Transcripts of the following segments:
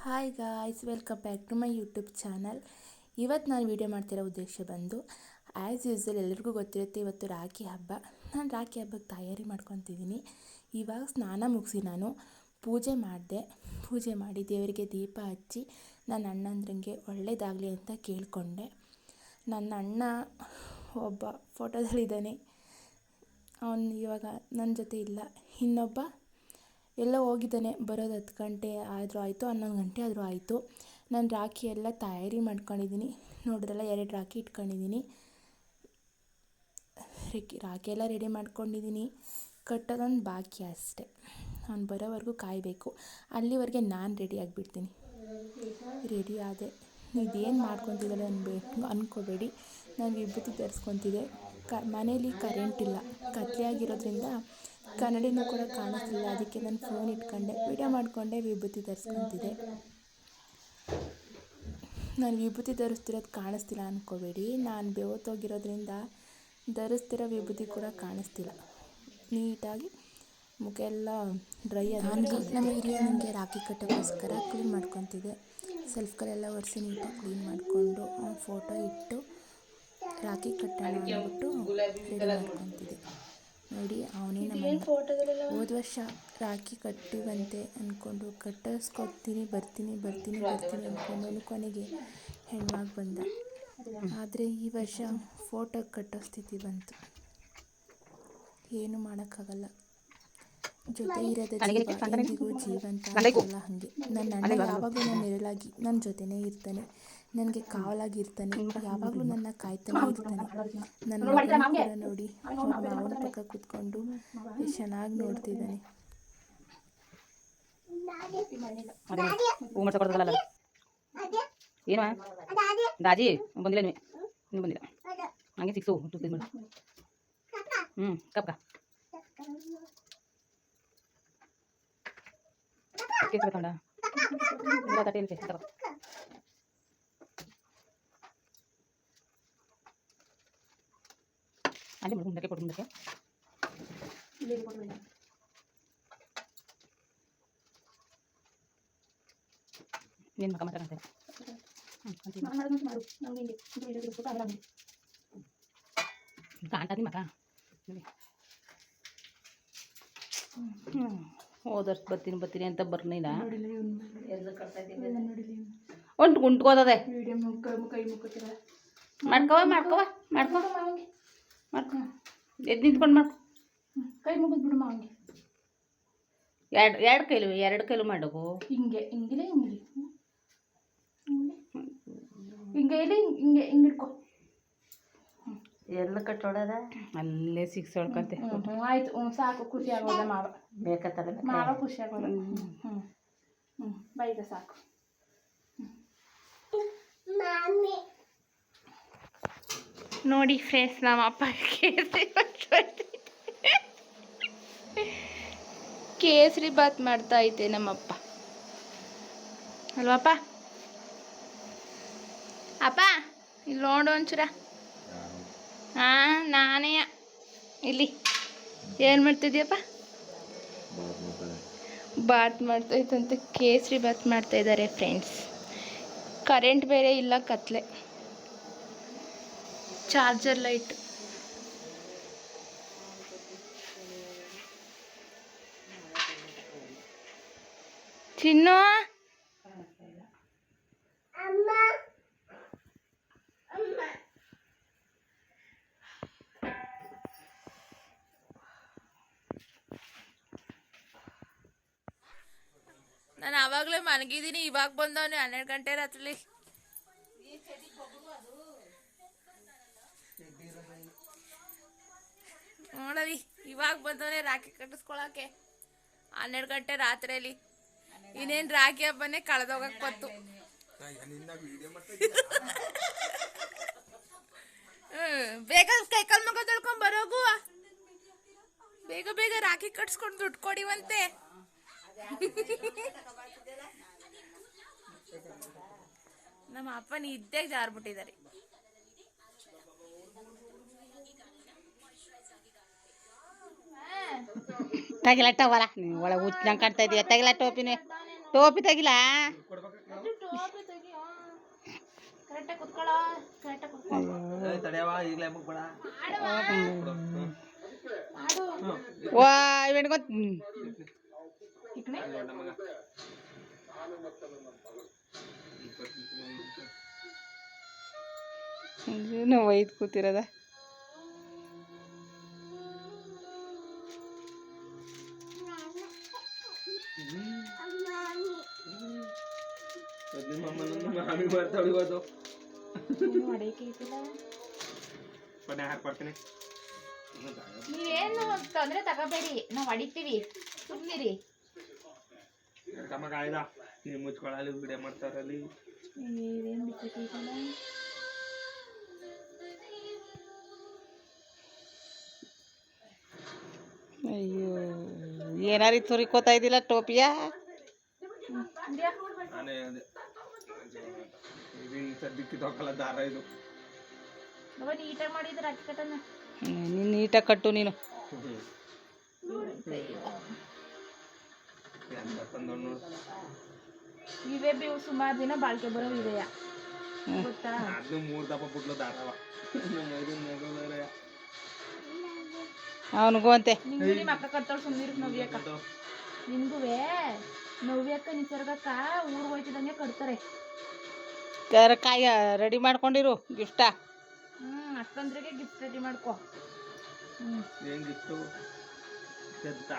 Hi guys, welcome back to my YouTube channel. ಇವತ್ತು ನಾನು video ಮಾಡ್ತಿರೋ ಉದ್ದೇಶ ಬಂದು ಆ್ಯಸ್ ಯೂಸ್ವಲ್ ಎಲ್ಲರಿಗೂ ಗೊತ್ತಿರುತ್ತೆ, ಇವತ್ತು ರಾಖಿ ಹಬ್ಬ. ನಾನು ರಾಖಿ ಹಬ್ಬಕ್ಕೆ ತಯಾರಿ ಮಾಡ್ಕೊತಿದ್ದೀನಿ. ಇವಾಗ ಸ್ನಾನ ಮುಗಿಸಿ ನಾನು ಪೂಜೆ ಮಾಡಿದೆ. ಪೂಜೆ ಮಾಡಿ ದೇವರಿಗೆ ದೀಪ ಹಚ್ಚಿ ನನ್ನ ಅಣ್ಣಂದ್ರಂಗೆ ಒಳ್ಳೇದಾಗಲಿ ಅಂತ ಕೇಳಿಕೊಂಡೆ. ನನ್ನ ಅಣ್ಣ ಒಬ್ಬ ಫೋಟೋದಲ್ಲಿದ್ದಾನೆ, ಅವನು ಇವಾಗ ನನ್ನ ಜೊತೆ ಇಲ್ಲ. ಇನ್ನೊಬ್ಬ ಎಲ್ಲೋ ಹೋಗಿದ್ದಾನೆ, ಬರೋದು 10 ಗಂಟೆ ಆದರೂ ಆಯಿತು, 11 ಗಂಟೆ ಆದರೂ ಆಯಿತು. ನಾನು ರಾಖಿ ಎಲ್ಲ ತಯಾರಿ ಮಾಡ್ಕೊಂಡಿದ್ದೀನಿ. ನೋಡಿದ್ರಲ್ಲ, 2 ರಾಖಿ ಇಟ್ಕೊಂಡಿದ್ದೀನಿ. ರಾಖಿ ಎಲ್ಲ ರೆಡಿ ಮಾಡ್ಕೊಂಡಿದ್ದೀನಿ. ಕಟ್ಟೋದೊಂದು ಬಾಕಿ ಅಷ್ಟೆ. ಅವ್ನು ಬರೋವರೆಗೂ ಕಾಯಬೇಕು. ಅಲ್ಲಿವರೆಗೆ ನಾನು ರೆಡಿ ಆಗಿಬಿಡ್ತೀನಿ. ರೆಡಿ ಆದೆ. ಇದೇನು ಮಾಡ್ಕೊತಿದ್ದಲ್ಲ ಅಂದ್ಕೋಬೇಡಿ. ನಾನು ವಿಭೂತಿ ತರಿಸ್ಕೊತಿದ್ದೆ. ಮನೇಲಿ ಕರೆಂಟ್ ಇಲ್ಲ, ಕತ್ಲೆ ಆಗಿರೋದ್ರಿಂದ ಕನ್ನಡಿನೂ ಕೂಡ ಕಾಣಿಸ್ತಿಲ್ಲ. ಅದಕ್ಕೆ ನಾನು ಫೋನ್ ಇಟ್ಕೊಂಡೆ, ವಿಡಿಯೋ ಮಾಡಿಕೊಂಡೆ, ವಿಭೂತಿ ತರಿಸ್ಕೊತಿದ್ದೆ. ನಾನು ವಿಭೂತಿ ಧರಿಸ್ತಿರೋದು ಕಾಣಿಸ್ತಿಲ್ಲ ಅಂದ್ಕೋಬೇಡಿ. ನಾನು ಬೆವತ್ತೋಗಿರೋದ್ರಿಂದ ಧರಿಸ್ತಿರೋ ವಿಭೂತಿ ಕೂಡ ಕಾಣಿಸ್ತಿಲ್ಲ. ನೀಟಾಗಿ ಮುಖ ಎಲ್ಲ ಡ್ರೈ ಆಗಿ ನಮ್ಮ ಹಿರಿಯ ನನಗೆ ರಾಖಿ ಕಟ್ಟೋಕ್ಕೋಸ್ಕರ ಕ್ಲೀನ್ ಮಾಡ್ಕೊತಿದ್ದೆ. ಸೆಲ್ಫ್ಗಳೆಲ್ಲ ಒರೆಸಿ ನೀಟಾಗಿ ಕ್ಲೀನ್ ಮಾಡಿಕೊಂಡು ಫೋಟೋ ಇಟ್ಟು ರಾಖಿ ಕಟ್ಟೋಣ ಅಂದ್ಬಿಟ್ಟು ರೆಡಿ ಮಾಡ್ಕೊತಿದ್ದೆ. ನೋಡಿ, ಅವನೇ ನಮ್ಮ ಹೋದ ವರ್ಷ ರಾಖಿ ಕಟ್ಟಿವಂತೆ ಅಂದ್ಕೊಂಡು ಕಟ್ಟಿಸ್ಕೊತೀನಿ ಬರ್ತೀನಿ ಅಂದ್ಕೊಂಡು ಕೊನೆಗೆ ಹೆಣ್ಮಾಗಿ ಬಂದ. ಆದರೆ ಈ ವರ್ಷ ಫೋಟೋ ಕಟ್ಟೋ ಸ್ಥಿತಿ ಬಂತು. ಏನು ಮಾಡೋಕ್ಕಾಗಲ್ಲ. ಜೊತೆ ಇರೋದೇ ಜೀವ, ಎಂದಿಗೂ ಜೀವ ಅಂತ ಅಲ್ಲ. ಹಾಗೆ ನನ್ನ ಅಣ್ಣ ಯಾವಾಗಲೂ ನನ್ನ ನೆರಳಾಗಿ ನನ್ನ ಜೊತೆನೇ ಇರ್ತಾನೆ, ನನಗೆ ಕಾವಲಾಗಿರ್ತಾನೆ, ಯಾವಾಗಲೂ ನನ್ನ ಕಾಯ್ತಾನೆ ಇರ್ತಾನೆ. ನನ್ನ ಮಗನ ಕೂಡ ನೋಡಿ, ಅವ್ರ ಮಾವನ ಪಕ್ಕ ಕೂತ್ಕೊಂಡು ಎಷ್ಟು ಚೆನ್ನಾಗಿ ನೋಡ್ತಿದ್ದಾನೆ. ಏನು ದಾಜಿ ಬಂದಿಲ್ಲ, ನೀವು ಬಂದಿಲ್ಲ. ಹಂಗೆ ಸಿಕ್ಸು ಕಪ್ಪ ಕೇಳ್ಕೊಂಡ ತಟ್ಟೆ ಅಲ್ಲಿ ಮುಂದಕ್ಕೆ ಕೊಟ್ಟು ಮುಂದಕ್ಕೆ ಏನು ಮಕ್ಕ ಮಾತಾಡ್ತಾರೆ. ಕಾಂಟಾದಿ ಮಕ್ಕ ಹೋದಷ್ಟು ಬರ್ತೀನಿ ಅಂತ ಬರ್ನಿಲ್ಲ. ಉಂಟು ಉಂಟ್ಕೋತದೆ. ಮಾಡ್ಕೋ ಎದ್ದು ನಿಂತ್ಕೊಂಡು ಮಾಡ್ಕೊ. ಕೈ ಮುಗಿದ್ ಬಿಡು ಮಾವಂಗೆ. ಎರಡು ಕೈಲು ಮಾಡೋಕು. ಹಿಂಗೆ ಇಟ್ಕೊ. ಎಲ್ಲ ಕಟ್ಟೋಡದ ಅಲ್ಲೇ ಸಿಕ್ಸ್ ಹೊಡ್ಕಂತೆ. ಆಯ್ತು, ಸಾಕು. ಖುಷಿ ಆಗೋದ ಮಾವ. ಬೇಕತ್ತಲ್ಲ ಮಾವ ಖುಷಿ ಆಗೋದ. ಬೈಗ ಸಾಕು. ನೋಡಿ ಫ್ರೆಂಡ್ಸ್, ನಮ್ಮ ಅಪ್ಪ ಕೇಸರಿ ಬಾತ್ ಮಾಡ್ತಾ ಐತೆ ನಮ್ಮಪ್ಪ. ಅಲ್ವಪ್ಪ? ಅಪ್ಪ ಇಲ್ಲಿ ನೋಡು ಒಂಚೂರ. ನಾನೇ ಇಲ್ಲಿ ಏನು ಮಾಡ್ತಿದ್ಯಪ್ಪ? ಬಾತ್ ಮಾಡ್ತಾಯಿತ್ತಂತೆ. ಕೇಸರಿ ಬಾತ್ ಮಾಡ್ತಾಯಿದ್ದಾರೆ ಫ್ರೆಂಡ್ಸ್. ಕರೆಂಟ್ ಬೇರೆ ಇಲ್ಲ, ಕತ್ಲೆ. Charger light. ಚಿನ್ನು, ನಾನು ಆವಾಗಲೇ ಮಲಗಿದ್ದೀನಿ. ಇವಾಗ ಬಂದವನು 12 ಗಂಟೆ ರಾತ್ರಿ. ನೋಡವಿ, ಇವಾಗ ಬಂದವನೇ ರಾಖಿ ಕಟ್ಟಿಸ್ಕೊಳಕ್ಕೆ 12 ಗಂಟೆ ರಾತ್ರಿಯಲ್ಲಿ. ಇನ್ನೇನು ರಾಖಿ ಹಬ್ಬನೇ ಕಳೆದೋಗಕ್ಕೆ ಬಂತು. ಬೇಗ ಕೈಕಾಲು ಮಗ ತೊಳ್ಕೊಂಡ್ ಬರೋಗು. ಬೇಗ ರಾಖಿ ಕಟ್ಸ್ಕೊಂಡು ದುಡ್ಡು ಕೊಡಿವಂತೆ. ನಮ್ಮ ಅಪ್ಪ ನಿದ್ದೆಗೆ ಜಾರ್ಬಿಟ್ಟಿದ್ದಾರೆ. ತಗಿಲ ಟವಲ ಒಳಗೆ ಹುಚ್ಚಂಗೆ ಕಾಣ್ತಾ ಇದೀಯ. ತಗಿಲ ಟೋಪಿನೇ ಟೋಪಿ ತೆಗಿಲ್ಲ ಟೋಪಿ ತೆಗಿಯೋ ಕರೆಕ್ಟಾಗಿ ಕುತ್ಕೊಳ್ಳೋ ಕರೆಕ್ಟಾಗಿ ಕುತ್ಕೊಳ್ಳೋ ವಾ ಇವೆಣ್ಕೊತ್ ಏನು ಒಯ್ದು ಕೂತಿರೋದ ನೀವೇನು ತೊಂದರೆ ತಗೋಬೇಡಿ ನಾವು ಹೊಡಿತೀವಿ ಸುಮ್ಮನಿರಿ ಮುಚ್ಕೊಳ್ಳಲ್ಲಿ ವಿಡಿಯೋ ಮಾಡ್ತಾರಲ್ಲಿ ಇದೇನು ಬಿಟ್ಟಿಲ್ಲ ಅಯ್ಯೋ ಏನಾರು ತುರಿಕೋತಾ ಇದ್ದಿಲ್ಲ ಟೋಪಿಯ ನಾನೇ ಅದೇ ಇದು ಸದ್ಯಕ್ಕೆ ತಗೊಲ್ಲ ದಾರ ಇದು ನೀಟಾಗಿ ಮಾಡಿದ್ರೆ ಅಕ್ಕಿ ಕಟ್ಟನ ನೀನು ನೀಟಾಗಿ ಕಟ್ಟು ನೀನು ಇವೇ ಬೇವು ಸುಮಾರು ದಿನ ಬಾಳ್ಕೆ ಬರೋ ಇದೆಯ ಗೊತ್ತಾ ಅದು 3 ದಪ್ಪ ಬಿಟ್ಲು ದಾರವ ಅವನಿಗೂ ಅಂತೆ ನಿಂಗೂ ನಿಮ್ಮ ಅಕ್ಕ ಕಟ್ತಾಳು ಸುಮ್ಮನಿರು ನವ್ಯಕ್ಕ ನಿನ್ಗೂ ನವ್ಯಕ್ಕ ನಿಸರ್ಗಕ್ಕ ಊರಿಗೆ ಹೋಯ್ತಿದಂಗೆ ಕಟ್ತಾರೆ ಕಾಯಿ ರೆಡಿ ಮಾಡ್ಕೊಂಡಿರು ಗಿಫ್ಟಾ ಅಕ್ಕಂದ್ರಿಗೆ ಗಿಫ್ಟ್ ರೆಡಿ ಮಾಡ್ಕೊ ಏನ್ ಗಿಫ್ಟು ಎತ್ತ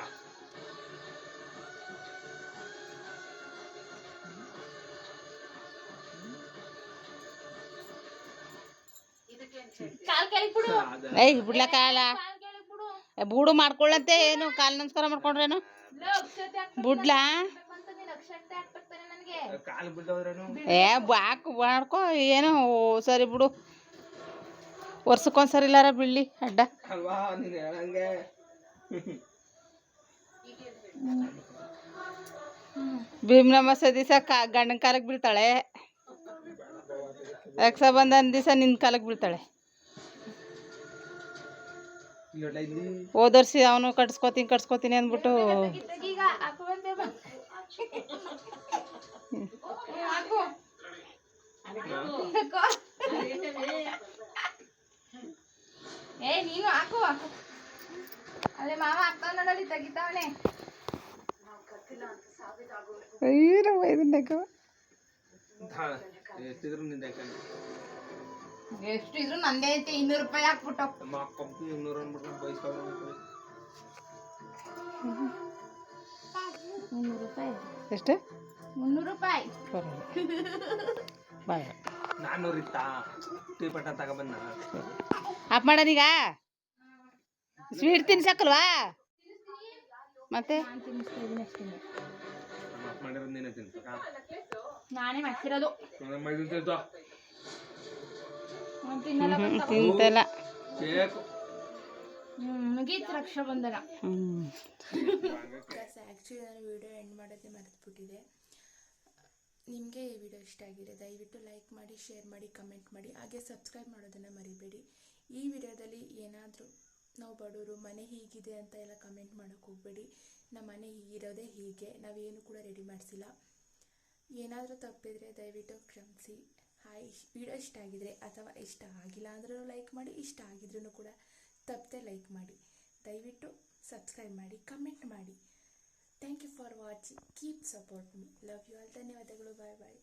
ಕಾಲ್ ಕೆಳಗೆ ಬಿಡು ಏಯ್ ಬಿಡ್ಲಕ್ಕಾಗಲ್ಲ ಕಾಲ್ ಕೆಳಗೆ ಬಿಡು ಬೂಡು ಮಾಡ್ಕೊಳ್ಳಂತೆ ಏನು ಕಾಲು ನಮಸ್ಕಾರ ಮಾಡ್ಕೊಂಡ್ರೇನು ಅಕ್ಷತೆ ಬುಡ್ಲಾ ಹಾಕ್ಬೇಕಂತ ನೀನು ಅಕ್ಷತೆ ಹಾಕ್ಬೇಕಾನೆ ನನಗೆ ಕಾಲು ಬಿದ್ದೋದ್ರೇನು ಬಾಕು ಮಾಡ್ಕೊ ಏನು ಸರಿ ಬಿಡು ವರ್ಷಕ್ಕೊಂದ್ಸರಿ ಇಲ್ಲಾರ ಬೀಳ್ಲಿ ಅಡ್ಡ ಅಲ್ವಾ ನೀನು ಹೇಳಂಗೆ ಭೀಮ್ನ ಮಸ ದಿವಸ ಗಂಡನ ಕಾಲಕ್ಕೆ ಬೀಳ್ತಾಳೆ ರಕ್ಷಾಬಂಧನ ದಿವಸ ನಿನ್ನ ಕಾಲಕ್ಕೆ ಬೀಳ್ತಾಳೆ ಹೋದರ್ಸಿ ಅವನು ಕಟ್ಸ್ಕೊತೀನಿ ಅಂದ್ಬಿಟ್ಟು ಈಗ ಹಾಕುವಂತೆ ಹಾಕು ಏ ನೀನು ಹಾಕು ಅಲ್ಲೇ ಮಾವ ಹಾಕ್ತಾವ ನೋಡಲ್ಲಿ ತೆಗಿತಾವನೆ ಅಯ್ಯೋ ನಾವು ಇದನ್ನ ಎಷ್ಟಿದ್ರು ನಿಂದ ಎಷ್ಟು ಇದ್ರು ನಂದೇ ಐತೆ 200 ರೂಪಾಯಿ ಹಾಕ್ಬಿಟ್ಟು ನಮ್ಮ ಕಂಪ್ನಿ 200 ಅಂದ್ಬಿಟ್ಟು ಬೈಸ್ಕೊಂಡು 300 ರೂಪಾಯಿ ಎಷ್ಟು 300 ರೂಪಾಯಿ ಬಾಯ್ 400 ಇತ್ತಾ ಟೀ ಪಟ್ಟ ತಗೊಬಂದ ಆಫ್ ಮಾಡೋಣೀಗ ಸ್ವೀಟ್ ತಿನ್ಸಕ್ಕಲ್ವಾ ಮತ್ತೆ ನಾನು ತಿನ್ನಿಸ್ತಾ ಇದ್ದೀನಿ ಅಷ್ಟೇ ಮಾಫ್ ಮಾಡಿರೋದು ನೀನೇ ತಿನ್ಸಕ್ಕ ನಾನೇ ಮಾಡ್ತಿರೋದು ಮೈದೂರು ತಿಂತು ನಾನು ತಿನ್ನಲ್ಲ ತಿಂತಲ್ಲ ಬೇಕು ಮುಗೀತು ರಕ್ಷಾಬಂಧನ ಆ್ಯಕ್ಚುಲಿ ನಾನು ವಿಡಿಯೋ ಎಂಡ್ ಮಾಡೋದೇ ಮರೆತುಬಿಟ್ಟಿದೆ. ನಿಮಗೆ ಈ ವಿಡಿಯೋ ಇಷ್ಟ ಆಗಿದೆ ದಯವಿಟ್ಟು ಲೈಕ್ ಮಾಡಿ, ಶೇರ್ ಮಾಡಿ, ಕಮೆಂಟ್ ಮಾಡಿ, ಹಾಗೆ ಸಬ್ಸ್ಕ್ರೈಬ್ ಮಾಡೋದನ್ನು ಮರಿಬೇಡಿ. ಈ ವಿಡಿಯೋದಲ್ಲಿ ಏನಾದರೂ ನಾವು ಬಡವರು ಮನೆ ಹೀಗಿದೆ ಅಂತ ಎಲ್ಲ ಕಮೆಂಟ್ ಮಾಡೋಕ್ಕೆ ಹೋಗಬೇಡಿ. ನಮ್ಮ ಮನೆ ಹೀಗಿರೋದೇ ಹೀಗೆ, ನಾವೇನು ಕೂಡ ರೆಡಿ ಮಾಡಿಸಿಲ್ಲ. ಏನಾದರೂ ತಪ್ಪಿದರೆ ದಯವಿಟ್ಟು ಕ್ಷಮಿಸಿ. ವಿಡಿಯೋ ಇಷ್ಟ ಆಗಿದ್ರೆ ಅಥವಾ ಇಷ್ಟ ಆಗಿಲ್ಲ ಅಂದ್ರೂ ಲೈಕ್ ಮಾಡಿ, ಇಷ್ಟ ಆಗಿದ್ರೂ ಕೂಡ ತಪ್ಪದೆ ಲೈಕ್ ಮಾಡಿ. ದಯವಿಟ್ಟು ಸಬ್ಸ್ಕ್ರೈಬ್ ಮಾಡಿ, ಕಮೆಂಟ್ ಮಾಡಿ. Thank you for watching. Keep support me. Love you all. ಧನ್ಯವಾದಗಳು. ಬಾಯ್ ಬಾಯ್.